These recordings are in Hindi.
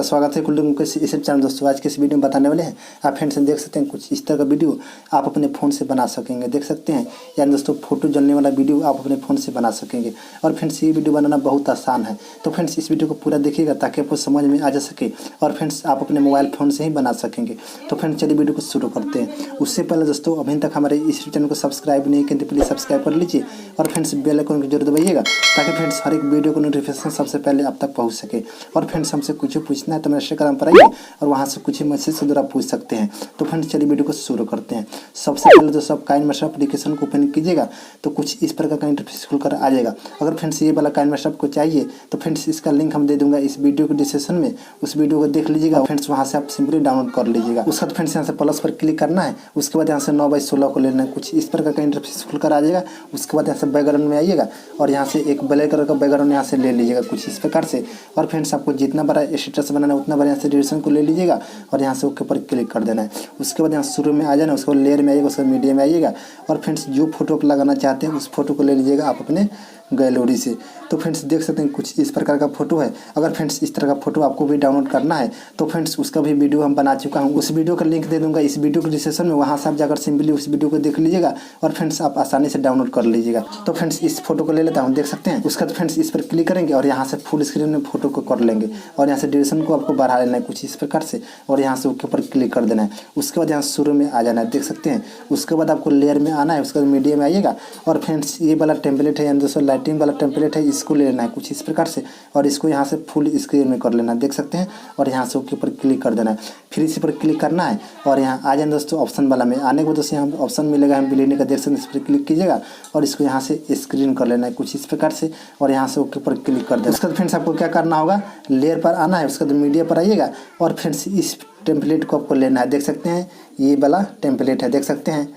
स्वागत है मुकेश इस चैनल। दोस्तों आज के इस वीडियो में बताने वाले हैं आप फ्रेंड्स देख सकते हैं कुछ इस तरह का वीडियो आप अपने फ़ोन से बना सकेंगे। देख सकते हैं यानी दोस्तों फोटो जलने वाला वीडियो आप अपने फ़ोन से बना सकेंगे। और फ्रेंड्स ये वीडियो बनाना बहुत आसान है, तो फ्रेंड्स इस वीडियो को पूरा देखिएगा ताकि आपको समझ में आ जा सके और फ्रेंड्स आप अपने मोबाइल फ़ोन से ही बना सकेंगे। तो फ्रेंड्स चलिए वीडियो को शुरू करते हैं। उससे पहले दोस्तों अभी तक हमारे इस चैनल को सब्सक्राइब नहीं किए तो प्लीज़ सब्सक्राइब कर लीजिए और फ्रेंड्स बेल आइकन को जरूर दबाइएगा ताकि फ्रेंड्स हर एक वीडियो को नोटिफिकेशन सबसे पहले आप तक पहुँच सके। और फ्रेंड्स हमसे कुछ पूछना है तो मेरे इंस्टाग्राम पर आइए और वहाँ से कुछ मैसेज से आप पूछ सकते हैं। तो फ्रेंड्स चलिए वीडियो को शुरू करते हैं। सबसे पहले तो सब काइनमास्टर एप्लीकेशन को ओपन कीजिएगा तो कुछ इस प्रकार का इंटरफेस खुलकर आ जाएगा। अगर फ्रेंड्स ये वाला काइनमास्टर आपको चाहिए तो फ्रेंड्स इसका लिंक हम दे दूंगा इस वीडियो के डिस्क्रिप्शन में, उस वीडियो को देख लीजिएगा। फ्रेंड्स वहाँ से आप सिंपली डाउनलोड कर लीजिएगा। उसके बाद फ्रेंड्स यहाँ से प्लस पर क्लिक करना है। उसके बाद यहाँ से 9/16 को लेना है। कुछ इस प्रकार का इंटरफेस खुलकर आ जाएगा। उसके बाद यहाँ से बैकग्राउंड में आइएगा और यहाँ से एक ब्लैक कलर का बैकग्राउंड यहाँ से ले लीजिएगा कुछ इस प्रकार से। और फ्रेंड्स आपको जितना बड़ा स्टेटस बनाना है उतना बड़ा यहाँ से ड्यूरेशन को ले लीजिएगा और यहाँ से ओके पर क्लिक कर देना है। उसके बाद यहाँ शुरू में आ जाना, उसके बाद लेयर में आइएगा, उसके बाद मीडिया में आइएगा और फ्रेंड्स जो फोटो लगाना चाहते हैं उस फोटो को ले लीजिएगा आप अपने गैलरी से। तो फ्रेंड्स देख सकते हैं कुछ इस प्रकार का फोटो है। अगर फ्रेंड्स इस तरह का फोटो आपको भी डाउनलोड करना है तो फ्रेंड्स उसका भी वीडियो हम बना चुका हूँ, उस वीडियो का लिंक दे दूंगा इस वीडियो के डिस्क्रिप्शन में। वहाँ से आप जाकर सिंपली उस वीडियो को देख लीजिएगा और फ्रेंड्स आप आसानी से डाउनलोड कर लीजिएगा। तो फ्रेंड्स इस फोटो को ले लेता हूँ, देख सकते हैं। उसके बाद फ्रेंड्स इस पर क्लिक करेंगे और यहाँ से फुल स्क्रीन में फोटो को कर लेंगे और यहाँ से ड्यूरेशन को आपको बढ़ा लेना है कुछ इस प्रकार से और यहाँ से ओके पर क्लिक कर देना है। उसके बाद यहाँ शुरू में आ जाना है, देख सकते हैं। उसके बाद आपको लेयर में आना है, उसके बाद मीडिया में आइएगा और फ्रेंड्स ये वाला टेम्पलेट है यानी दोस्तों लाइटिंग वाला टेम्पलेट है, इसको ले लेना है कुछ इस प्रकार से और इसको यहाँ से फुल स्क्रीन में कर लेना है, देख सकते हैं। और यहाँ से ओके पर क्लिक कर देना है। फिर इसी पर क्लिक करना है और यहाँ आ जाए दोस्तों ऑप्शन वाला में। आने के बाद दोस्तों यहाँ ऑप्शन मिलेगा हम लेने का, देख सकते हैं। इस पर क्लिक कीजिएगा और इसको यहाँ से स्क्रीन कर लेना है कुछ इस प्रकार से और यहाँ से ओके पर क्लिक कर देना है। उसके बाद फ्रेंड्स आपको क्या करना होगा, लेयर पर आना है, उसके बाद मीडिया पर आइएगा और फ्रेंड्स इस टेम्पलेट को आपको लेना है, देख सकते हैं। ये वाला टेम्पलेट है, देख सकते हैं।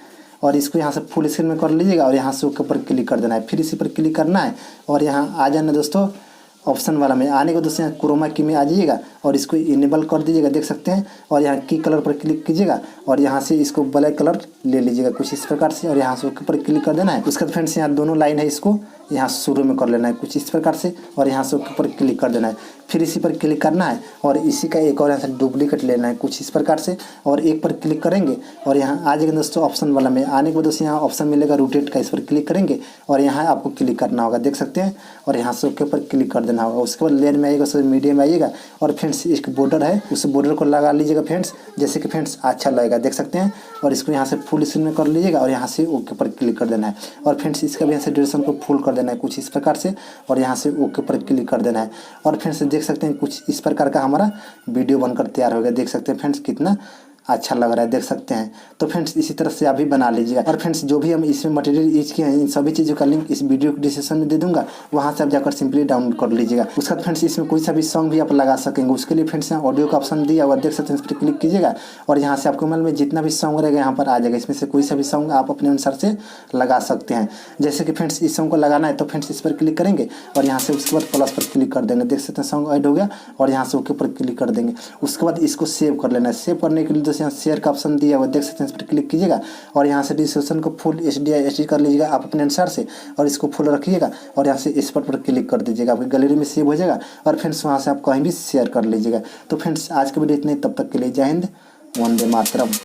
और इसको यहाँ से फुल स्क्रीन में कर लीजिएगा और यहाँ से ओके पर क्लिक कर देना है। फिर इसी पर क्लिक करना है और यहाँ आ जाना दोस्तों ऑप्शन वाला में। आने के दोस्तों यहाँ क्रोमा की में आ जाइएगा और इसको इनेबल कर दीजिएगा, देख सकते हैं। और यहाँ की कलर पर क्लिक कीजिएगा और यहाँ से इसको ब्लैक कलर ले लीजिएगा कुछ इस प्रकार से और यहाँ से ओके पर क्लिक कर देना है। उसके बाद फ्रेंड्स यहाँ दोनों लाइन है, इसको यहाँ शुरू में कर लेना है कुछ इस प्रकार से और यहाँ से ओके पर क्लिक कर देना है। फिर इसी पर क्लिक करना है और इसी का एक और यहाँ से डुप्लीकेट लेना है कुछ इस प्रकार से और एक पर क्लिक करेंगे और यहाँ आ जाएगा दोस्तों ऑप्शन वाला में। आने के बाद दोस्तों यहाँ ऑप्शन मिलेगा रोटेट का, इस पर क्लिक करेंगे और यहाँ आपको क्लिक करना होगा, देख सकते हैं। और यहाँ से ओके पर क्लिक कर देना होगा। उसके बाद लेयर में आइएगा, उसके बाद मीडिया में आइएगा और फ्रेंड्स एक बॉर्डर है, उस बॉर्डर को लगा लीजिएगा फ्रेंड्स, जैसे कि फ्रेंड्स अच्छा लगेगा, देख सकते हैं। और इसको यहाँ से फुल स्क्रीन में कर लीजिएगा और यहाँ से ओके पर क्लिक कर देना है। और फ्रेंड्स इसका भी यहाँ से ड्यूरेशन को फुल कर देना है कुछ इस प्रकार से और यहाँ से ओके पर क्लिक कर देना है। और फ्रेंड्स देख सकते हैं कुछ इस प्रकार का हमारा वीडियो बनकर तैयार हो गया, देख सकते हैं फ्रेंड्स कितना अच्छा लग रहा है, देख सकते हैं। तो फ्रेंड्स इसी तरह से आप भी बना लीजिएगा। और फ्रेंड्स जो भी हम इसमें मटेरियल यूज किए हैं इन सभी चीज़ों का लिंक इस वीडियो के डिस्क्रिप्शन में दे दूंगा, वहाँ से आप जाकर सिंपली डाउनलोड कर लीजिएगा। उसके बाद फ्रेंड्स इसमें कोई सा भी सॉन्ग भी आप लगा सकेंगे। उसके लिए फ्रेंड्स यहाँ ऑडियो का ऑप्शन दिया हुआ, देख सकते हैं। इस पर क्लिक कीजिएगा और यहाँ से आपको मोबाइल में जितना भी सॉन्ग रहेगा यहाँ पर आ जाएगा। इसमें से कोई सा भी सॉन्ग आप अपने अनुसार से लगा सकते हैं। जैसे कि फ्रेंड्स इस सॉन्ग को लगाना है तो फ्रेंड्स इस पर क्लिक करेंगे और यहाँ से उसके बाद प्लस पर क्लिक कर देंगे, देख सकते हैं सॉन्ग ऐड हो गया और यहाँ से ओके पर क्लिक कर देंगे। उसके बाद इसको सेव कर लेना है। सेव करने के लिए दोस्तों यहाँ शेयर का ऑप्शन दिया हुआ, देख सकते हैं। इस पर क्लिक कीजिएगा और यहाँ से डिस्क्रिप्शन को फुल HD कर लीजिएगा आप अपने अनुसार से और इसको फुल रखिएगा और यहाँ से इस पर क्लिक कर दीजिएगा, आपकी गैलरी में सेव हो जाएगा और फ्रेंड्स वहाँ से आप कहीं भी शेयर कर लीजिएगा। तो फ्रेंड्स आज का वीडियो इतने, तब तक के लिए जय हिंद, वंदे मातरम।